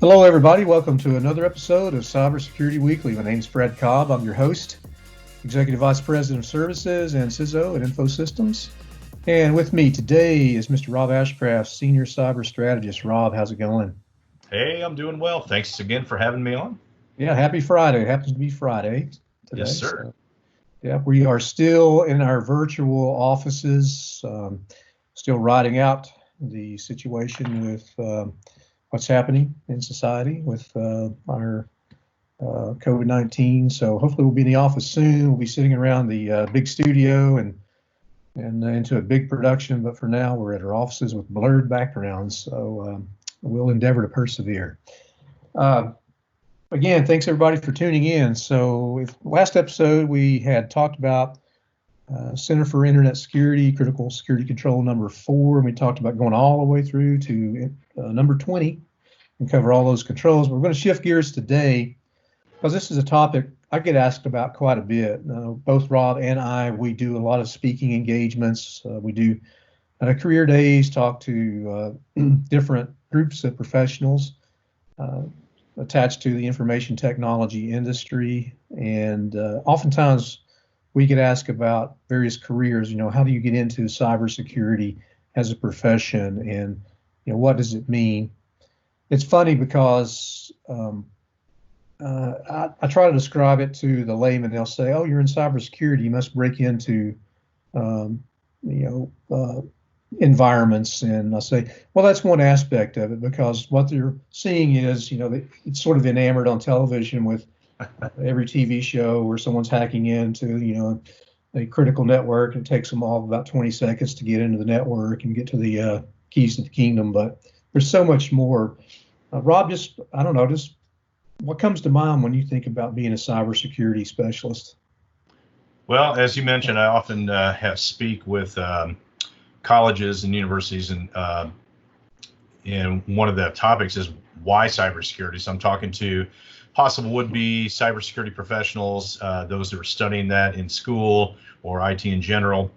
Hello, everybody. Welcome to another episode of Cybersecurity Weekly. My name's Fred Cobb. I'm your host, Executive Vice President of Services and CSW at InfoSystems. And with me today is Mr. Rob Ashcraft, Senior Cyber Strategist. Rob, how's it going? Hey, I'm doing well. Thanks again for having me on. Yeah, happy Friday. It happens to be Friday today. Yes, sir. So, yeah, we are still in our virtual offices, still riding out the situation with what's happening in society with our COVID-19. So hopefully we'll be in the office soon. We'll be sitting around the big studio and into a big production. But for now, we're at our offices with blurred backgrounds. So we'll endeavor to persevere. Again, thanks everybody for tuning in. So last episode we had talked about Center for Internet Security, Critical Security Control number 4, and we talked about going all the way through to number 20 and cover all those controls. We're going to shift gears today because this is a topic I get asked about quite a bit. Both Rob and I, we do a lot of speaking engagements. We do career days, talk to different groups of professionals attached to the information technology industry, and oftentimes we get asked about various careers. How do you get into cybersecurity as a profession, and what does it mean? It's funny because I try to describe it to the layman. They'll say, "Oh, you're in cybersecurity. You must break into environments," and I say, well, that's one aspect of it, because what they're seeing is, it's sort of enamored on television with every TV show where someone's hacking into, a critical network, and it takes them all about 20 seconds to get into the network and get to the keys to the kingdom. But there's so much more. Rob, just what comes to mind when you think about being a cybersecurity specialist? Well, as you mentioned, I often speak with colleges and universities, and one of the topics is why cybersecurity. So I'm talking to possible would-be cybersecurity professionals, those that are studying that in school or IT in general.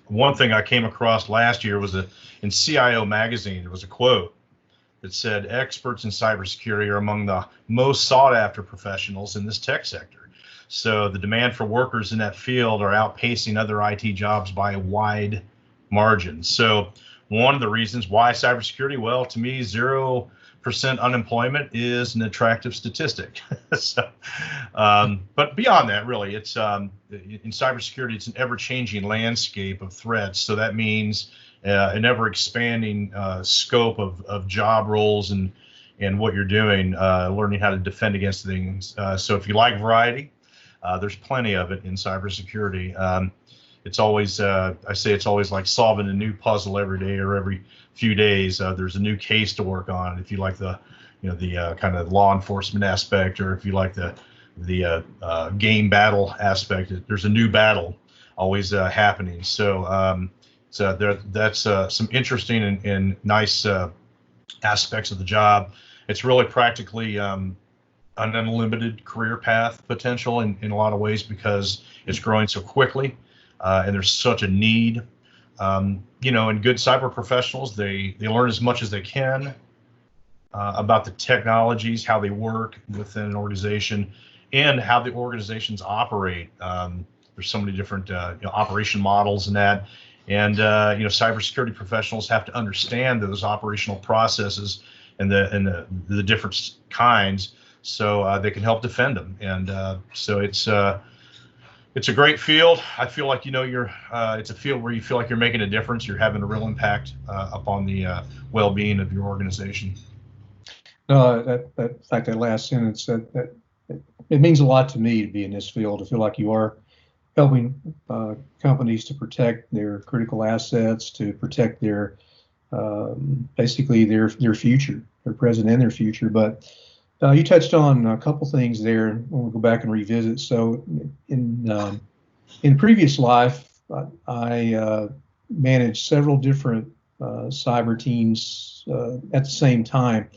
One thing I came across last year was in CIO magazine, there was a quote that said, "Experts in cybersecurity are among the most sought-after professionals in this tech sector." So the demand for workers in that field are outpacing other IT jobs by a wide margin. So one of the reasons why cybersecurity, well, to me, 0% unemployment is an attractive statistic. But beyond that, really, it's in cybersecurity, it's an ever-changing landscape of threats. So that means an ever-expanding scope of job roles and what you're doing, learning how to defend against things. So if you like variety, there's plenty of it in cybersecurity. It's always, I say it's always like solving a new puzzle every day or every few days. There's a new case to work on. If you like the kind of law enforcement aspect, or if you like the game battle aspect, there's a new battle always happening. So that's some interesting and nice aspects of the job. It's really practically an unlimited career path potential in a lot of ways, because it's growing so quickly. And there's such a need, and good cyber professionals, they learn as much as they can about the technologies, how they work within an organization, and how the organizations operate. There's so many different operation models in that, and cybersecurity professionals have to understand those operational processes and the different kinds, so they can help defend them. And so it's a great field. I feel like it's a field where you feel like you're making a difference. You're having a real impact upon the well-being of your organization. No, that last sentence, that it means a lot to me to be in this field. I feel like you are helping companies to protect their critical assets, to protect their basically their future, their present and their future. But you touched on a couple things there, and we'll go back and revisit. So in previous life, I managed several different cyber teams at the same time.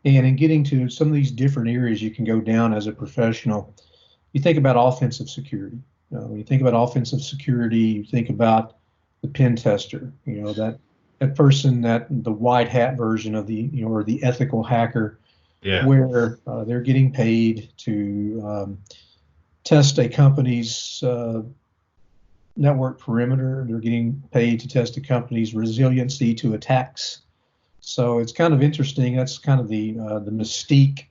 And in getting to some of these different areas you can go down as a professional, you think about offensive security. When you think about offensive security, you think about the pen tester, that person, that the white hat version of or the ethical hacker Yeah. where they're getting paid to test a company's network perimeter. They're getting paid to test a company's resiliency to attacks. So it's kind of interesting. That's kind of the mystique,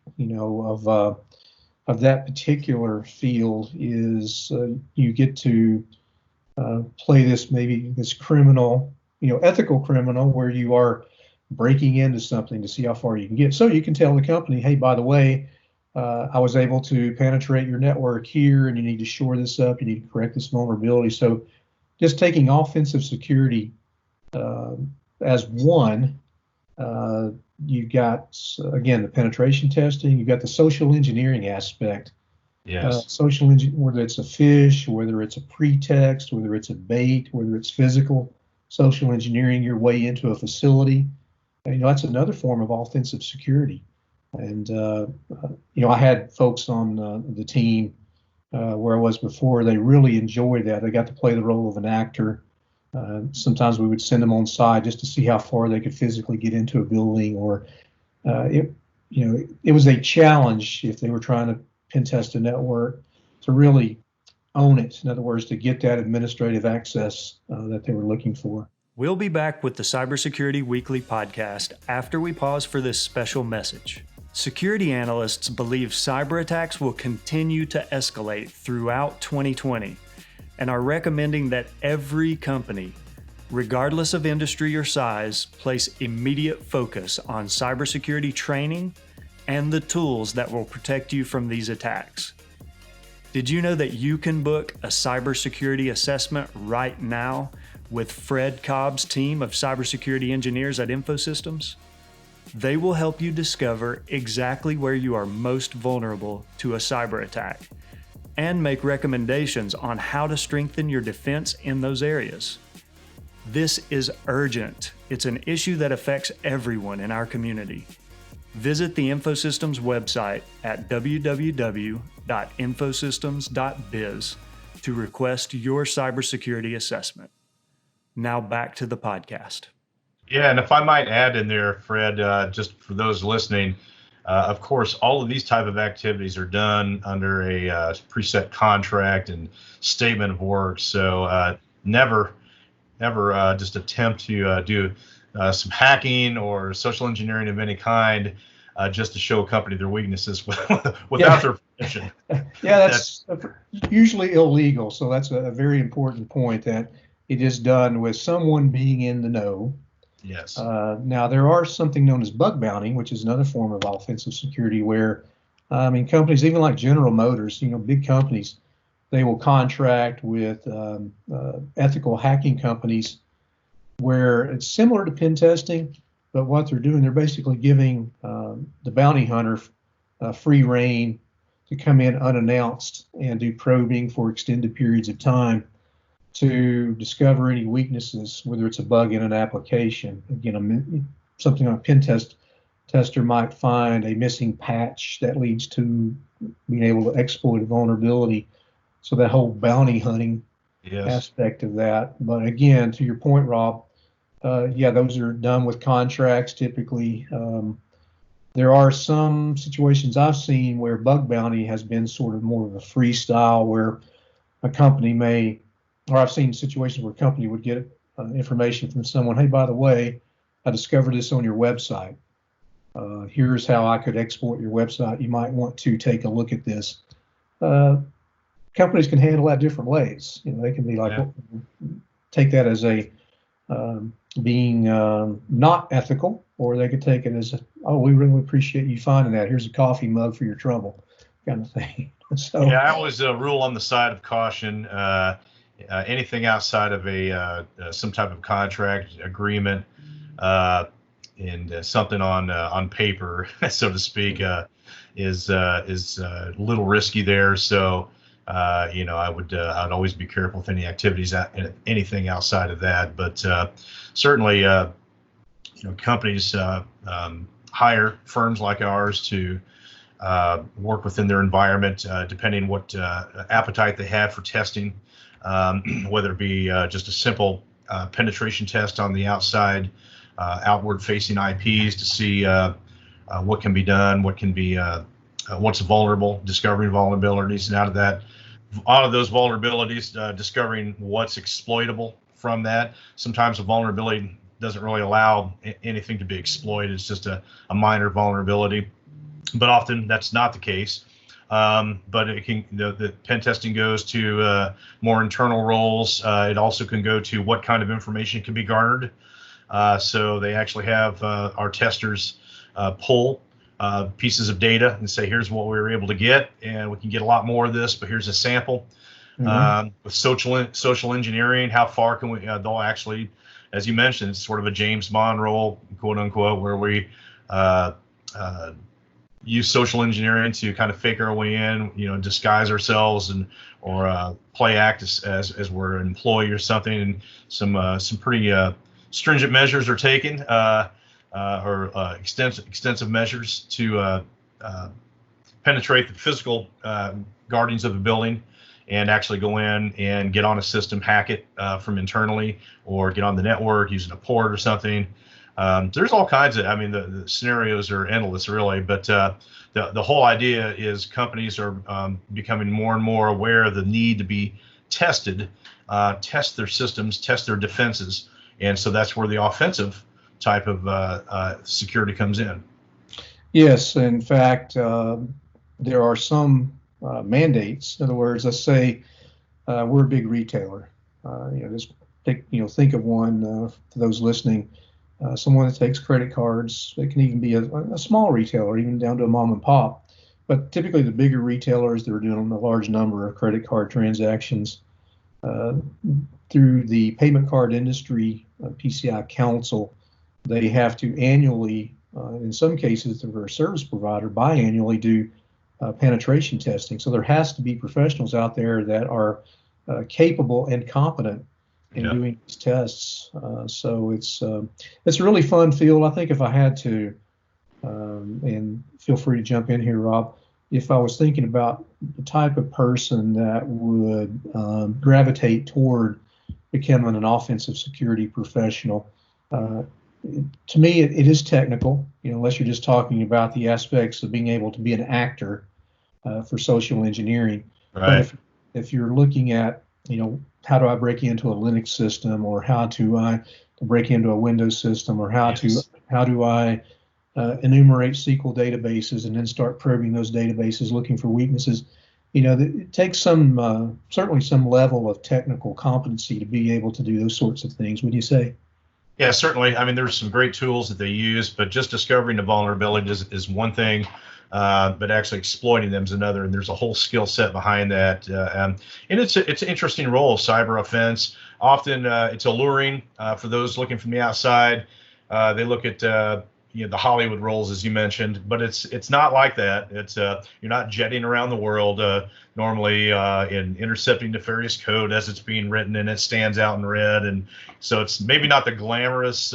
of that particular field is you get to play this criminal, ethical criminal, where you are breaking into something to see how far you can get. So you can tell the company, hey, by the way, I was able to penetrate your network here, and you need to shore this up. You need to correct this vulnerability. So just taking offensive security as one, you got, again, the penetration testing, you got the social engineering aspect. Yes. Whether it's a fish, whether it's a pretext, whether it's a bait, whether it's physical, social engineering your way into a facility. And, that's another form of offensive security. And, I had folks on the team where I was before. They really enjoyed that. They got to play the role of an actor. Sometimes we would send them on side just to see how far they could physically get into a building, or it was a challenge if they were trying to pen test a network to really own it. In other words, to get that administrative access that they were looking for. We'll be back with the Cybersecurity Weekly podcast after we pause for this special message. Security analysts believe cyber attacks will continue to escalate throughout 2020 and are recommending that every company, regardless of industry or size, place immediate focus on cybersecurity training and the tools that will protect you from these attacks. Did you know that you can book a cybersecurity assessment right now with Fred Cobb's team of cybersecurity engineers at InfoSystems? They will help you discover exactly where you are most vulnerable to a cyber attack and make recommendations on how to strengthen your defense in those areas. This is urgent. It's an issue that affects everyone in our community. Visit the InfoSystems website at www.infosystems.biz to request your cybersecurity assessment. Now back to the podcast. Yeah, and if I might add in there, Fred, just for those listening, of course, all of these type of activities are done under a preset contract and statement of work. So never just attempt to do some hacking or social engineering of any kind just to show a company their weaknesses without their permission. Yeah, that's usually illegal. So that's a very important point, that it is done with someone being in the know. Yes. Now, there are something known as bug bounty, which is another form of offensive security where, companies, even like General Motors, big companies, they will contract with ethical hacking companies where it's similar to pen testing, but what they're doing, they're basically giving the bounty hunter free rein to come in unannounced and do probing for extended periods of time to discover any weaknesses, whether it's a bug in an application. Again, something on a pen tester might find a missing patch that leads to being able to exploit a vulnerability. So that whole bounty hunting aspect of that. But again, to your point, Rob, those are done with contracts typically. There are some situations I've seen where bug bounty has been sort of more of a freestyle, where a company may, or I've seen situations where a company would get information from someone, hey, by the way, I discovered this on your website. Here's how I could exploit your website. You might want to take a look at this. Companies can handle that different ways. They can be like, take that as a being not ethical, or they could take it as, oh, we really appreciate you finding that. Here's a coffee mug for your trouble, kind of thing. So yeah, I always rule on the side of caution. Anything outside of some type of contract agreement and something on paper, so to speak, is a little risky there. So I'd always be careful with any activities, anything outside of that. But certainly, companies hire firms like ours to work within their environment, depending what appetite they have for testing, whether it be just a simple penetration test on the outside, outward-facing IPs to see what can be done, what can be what's vulnerable, discovering vulnerabilities, and out of those vulnerabilities, discovering what's exploitable from that. Sometimes a vulnerability doesn't really allow anything to be exploited. It's just a minor vulnerability, but often that's not the case. But it can, the pen testing goes to more internal roles. It also can go to what kind of information can be garnered. So they actually have our testers pull pieces of data and say, here's what we were able to get, and we can get a lot more of this, but here's a sample. With social engineering, how far can we, they'll actually, as you mentioned, it's sort of a James Bond role, quote unquote, where we use social engineering to kind of fake our way in, disguise ourselves or play act as we're an employee or something. And some pretty stringent measures are taken, or extensive measures to penetrate the physical guardians of the building and actually go in and get on a system, hack it from internally, or get on the network using a port or something. There's all kinds of, the scenarios are endless, really, but the whole idea is companies are becoming more and more aware of the need to be tested, test their systems, test their defenses, and so that's where the offensive type of security comes in. Yes, in fact, there are some mandates. In other words, let's say we're a big retailer. Just think of one for those listening. Someone that takes credit cards. It can even be a small retailer, even down to a mom and pop. But typically, the bigger retailers that are doing a large number of credit card transactions through the Payment Card Industry PCI Council, they have to annually, in some cases, if they're a service provider, biannually do penetration testing. So there has to be professionals out there that are capable and competent in doing these tests. So it's a really fun field. I think if I had to, and feel free to jump in here, Rob, if I was thinking about the type of person that would gravitate toward becoming an offensive security professional, to me, it is technical, unless you're just talking about the aspects of being able to be an actor for social engineering. Right. But if you're looking at, how do I break into a Linux system, or how do I break into a Windows system, or how do I enumerate SQL databases and then start probing those databases, looking for weaknesses, it takes certainly some level of technical competency to be able to do those sorts of things. Would you say? Yeah, certainly. There's some great tools that they use, but just discovering the vulnerability is one thing, but actually exploiting them is another. And there's a whole skill set behind that. And it's an interesting role of cyber offense. Often it's alluring for those looking from the outside. They look at the Hollywood roles, as you mentioned, but it's not like that. It's you're not jetting around the world normally in intercepting nefarious code as it's being written, and it stands out in red. And so it's maybe not the glamorous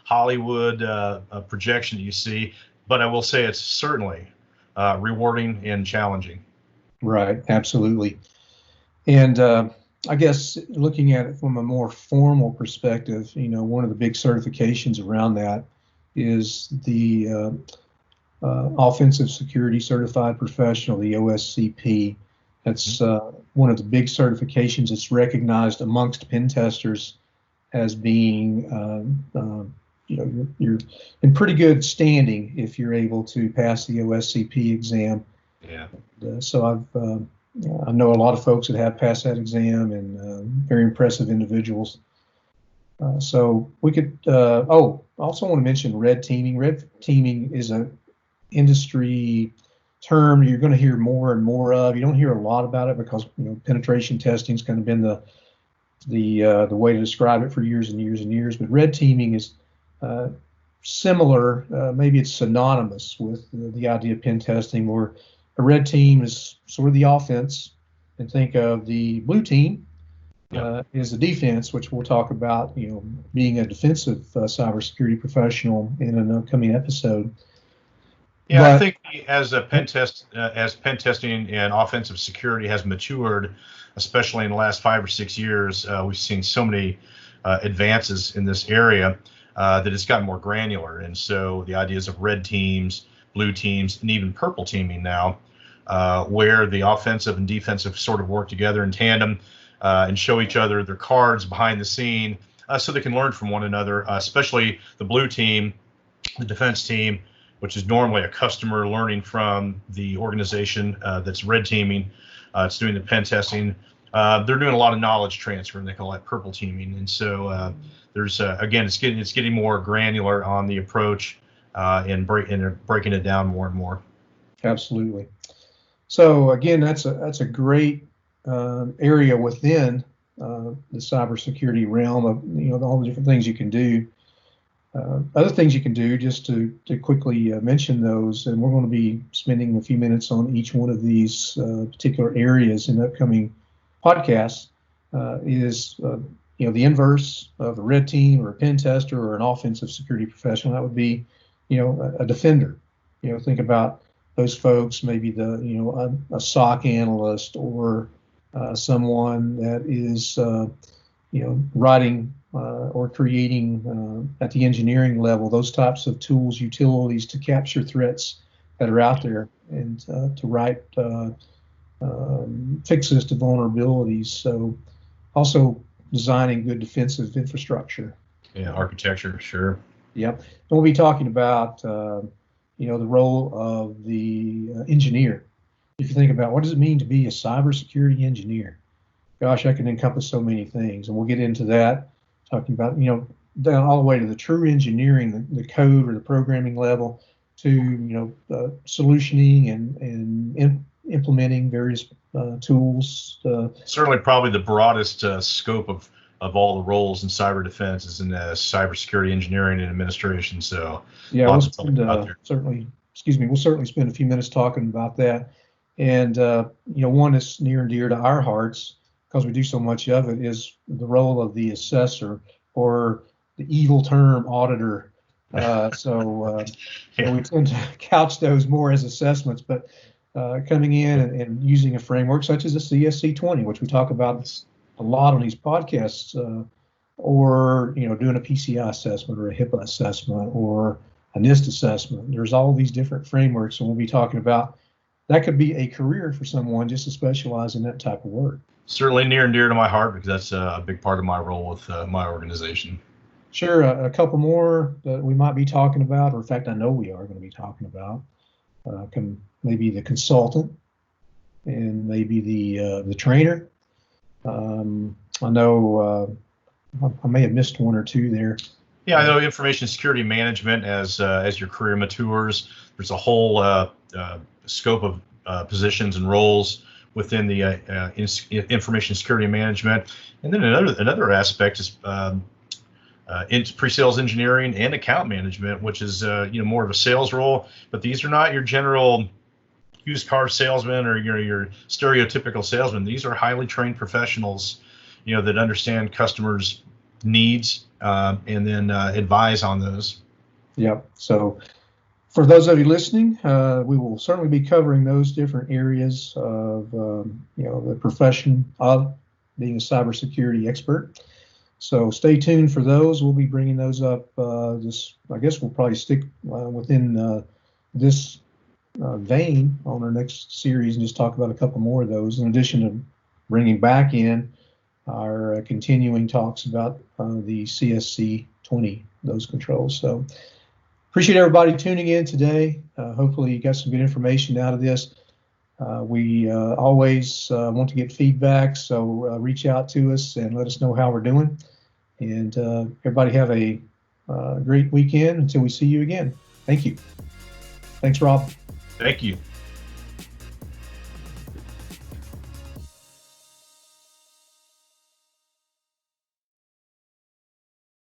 Hollywood projection that you see, but I will say it's certainly rewarding and challenging. Right, absolutely. And I guess looking at it from a more formal perspective, one of the big certifications around that is the Offensive Security Certified Professional, the OSCP. That's one of the big certifications. It's recognized amongst pen testers as being, you're in pretty good standing if you're able to pass the OSCP exam. Yeah. So I know a lot of folks that have passed that exam, and very impressive individuals. So we could, I also want to mention red teaming. Red teaming is an industry term you're going to hear more and more of. You don't hear a lot about it because, penetration testing's kind of been the way to describe it for years and years and years. But red teaming is similar, maybe it's synonymous with the idea of pen testing, where a red team is sort of the offense, and think of the blue team is the defense, which we'll talk about, being a defensive cybersecurity professional in an upcoming episode. Yeah, but I think as pen testing and offensive security has matured, especially in the last 5 or 6 years, we've seen so many advances in this area that it's gotten more granular. And so the ideas of red teams, blue teams, and even purple teaming now, where the offensive and defensive sort of work together in tandem and show each other their cards behind the scene so they can learn from one another, especially the blue team, the defense team, which is normally a customer learning from the organization that's red teaming. It's doing the pen testing. They're doing a lot of knowledge transfer, and they call that purple teaming. And so there's again, it's getting more granular on the approach and breaking it down more and more. Absolutely. So again, that's a great area within the cybersecurity realm of all the different things you can do. Other things you can do, just to quickly mention those, and we're going to be spending a few minutes on each one of these particular areas in upcoming podcasts, is the inverse of a red team or a pen tester or an offensive security professional. That would be a defender. Think about those folks, maybe a SOC analyst or someone that is writing or creating at the engineering level those types of tools, utilities to capture threats that are out there and to write fixes to vulnerabilities. So also designing good defensive infrastructure. Yeah, architecture, sure. Yep. And we'll be talking about the role of the engineer. If you think about what does it mean to be a cybersecurity engineer, gosh, that can encompass so many things, and we'll get into that, talking about down all the way to the true engineering, the code or the programming level, to solutioning and implementing various tools. Certainly, probably the broadest scope of all the roles in cyber defense is in cybersecurity engineering and administration. So yeah, we'll spend, we'll certainly spend a few minutes talking about that. And one that's near and dear to our hearts, because we do so much of it, is the role of the assessor, or the evil term auditor. We tend to couch those more as assessments, but coming in and using a framework such as the CSC20, which we talk about a lot on these podcasts, or doing a PCI assessment or a HIPAA assessment or a NIST assessment. There's all these different frameworks, and we'll be talking about that could be a career for someone just to specialize in that type of work. Certainly near and dear to my heart, because that's a big part of my role with my organization. Sure. A couple more that we might be talking about, or in fact, I know we are going to be talking about, maybe the consultant and maybe the trainer. I know I may have missed one or two there. Yeah, I know information security management, as your career matures, there's a whole scope of positions and roles within the information security management. And then another aspect is pre-sales engineering and account management, which is more of a sales role. But these are not your general used car salesman or your stereotypical salesman. These are highly trained professionals, that understand customers' needs and then advise on those. Yep. So for those of you listening, we will certainly be covering those different areas of the profession of being a cybersecurity expert. So stay tuned for those. We'll be bringing those up. I guess we'll probably stick within this vein on our next series and just talk about a couple more of those, in addition to bringing back in our continuing talks about the CSC20, those controls. So appreciate everybody tuning in today. Hopefully you got some good information out of this. We always want to get feedback, so reach out to us and let us know how we're doing. And everybody have a great weekend until we see you again. Thank you. Thanks, Rob. Thank you.